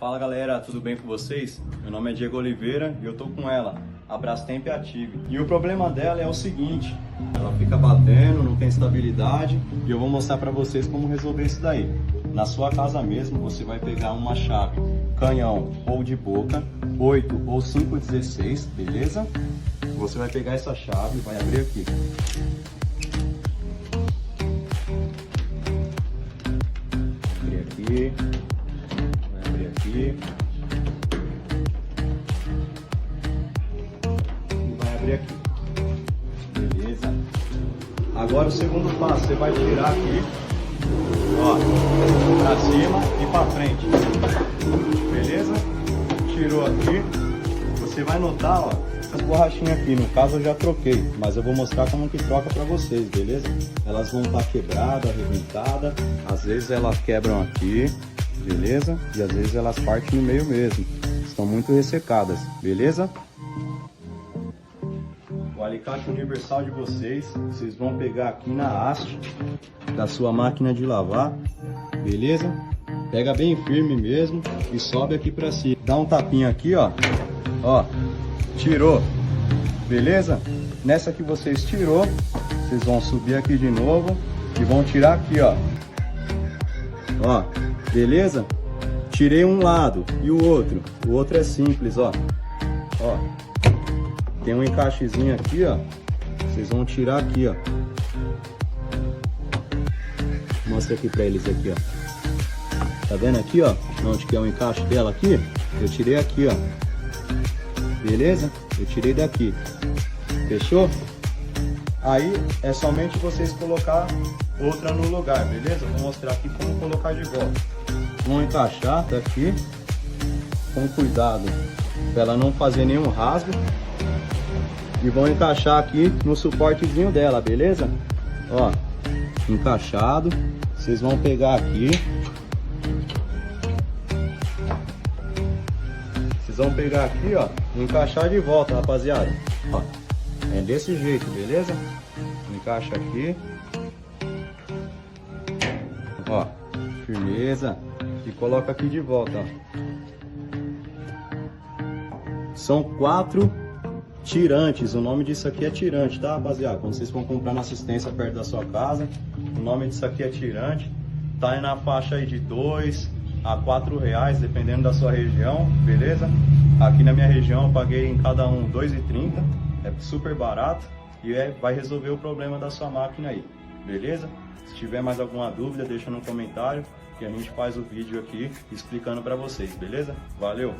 Fala galera, tudo bem com vocês? Meu nome é Diego Oliveira e eu tô com ela, a Brastemp Ative. E o problema dela é o seguinte, ela fica batendo, não tem estabilidade e eu vou mostrar pra vocês como resolver isso daí. Na sua casa mesmo, você vai pegar uma chave canhão ou de boca, 8 ou 5/16, beleza? Você vai pegar essa chave e vai abrir aqui. Abrir aqui. Vai abrir aqui. E vai abrir aqui. Beleza? Agora o segundo passo, você vai tirar aqui, ó, pra cima e pra frente. Beleza? Tirou aqui. Você vai notar, ó, essas borrachinhas aqui, no caso eu já troquei, mas eu vou mostrar como que troca pra vocês, beleza? Elas vão estar quebradas, arrebentadas, às vezes elas quebram aqui, beleza? E às vezes elas partem no meio mesmo, estão muito ressecadas, beleza? O alicate universal de vocês vão pegar aqui na haste da sua máquina de lavar, beleza? Pega bem firme mesmo e sobe aqui pra cima. Dá um tapinha aqui, ó, tirou, beleza? Nessa que vocês tirou, vocês vão subir aqui de novo e vão tirar aqui, ó, beleza? Tirei um lado e o outro é simples, ó, tem um encaixezinho aqui, ó, vocês vão tirar aqui, ó, mostra aqui pra eles aqui, ó, tá vendo aqui, ó, onde que é o encaixe dela aqui? Eu tirei aqui, ó, beleza? Eu tirei daqui, fechou? Aí é somente vocês colocar outra no lugar, beleza? Vou mostrar aqui como colocar de volta. Vão encaixar daqui com cuidado para ela não fazer nenhum rasgo e vão encaixar aqui no suportezinho dela, beleza? Ó, encaixado. Vocês vão pegar aqui. Vocês vão pegar aqui, ó, e encaixar de volta, rapaziada. Ó, é desse jeito, beleza? Encaixa aqui. Ó, firmeza. E coloca aqui de volta, ó. São 4 tirantes. O nome disso aqui é tirante, tá, rapaziada? Quando vocês vão comprar na assistência perto da sua casa, o nome disso aqui é tirante. Tá aí na faixa aí de R$2 a R$4, dependendo da sua região, beleza? Aqui na minha região eu paguei em cada um R$2,30, é super barato e vai resolver o problema da sua máquina aí, beleza? Se tiver mais alguma dúvida, deixa no comentário que a gente faz o vídeo aqui explicando para vocês, beleza? Valeu!